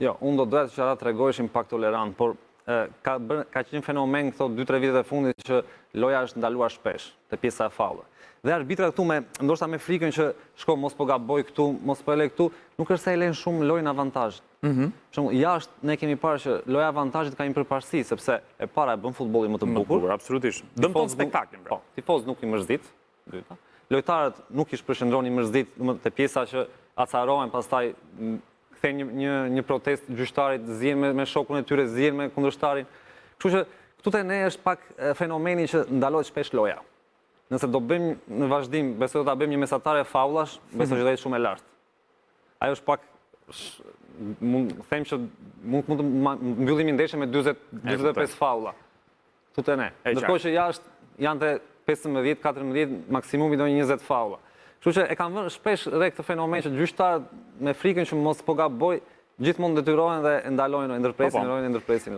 Jo, unë do doja që ata tregojshin pak tolerant, por ka qenë fenomen këto 2-3 vitet e fundit që loja është ndaluar shpesh te pjesa e faullave. Dhe arbitrat këtu ndoshta me frikën që shko mos po gaboj këtu, mos po e le këtu, nuk është se e lejnë shumë lojën avantazhit. Për shembull, jashtë ne kemi parë që loja avantazhit ka një përparësi, sepse e para e bën futbollin më të bukur, absolutisht. Dëmton spektaklin. Po, tifoz nuk i mërzit, dyta. Lojtarët nuk i shpërqendronin mërzit te pjesa që acarohen, pastaj kthejnë një protestë gjyqtarit, zihen me shokun e tyre, zihen me kundërshtarin. Kështu që këtu te ne është pak fenomeni që ndalohet shpesh loja. Nëse do bëjmë në vazhdim, besoj do ta bëjmë një mesatare faullash, besoj që do jetë shumë e lartë. Ajo është pak them që mund të mbyllim ndeshjen me 45 faulla. Këtu te ne. Ndërkohë që jashtë janë te 15-14, maksimumi do 20 faulla. Kështu që e kanë vënë shpesh re këtë fenomen që gjyqtarët me frikën që mos po gaboj, gjithmonë detyrohen dhe ndalojnë, ndërpresin.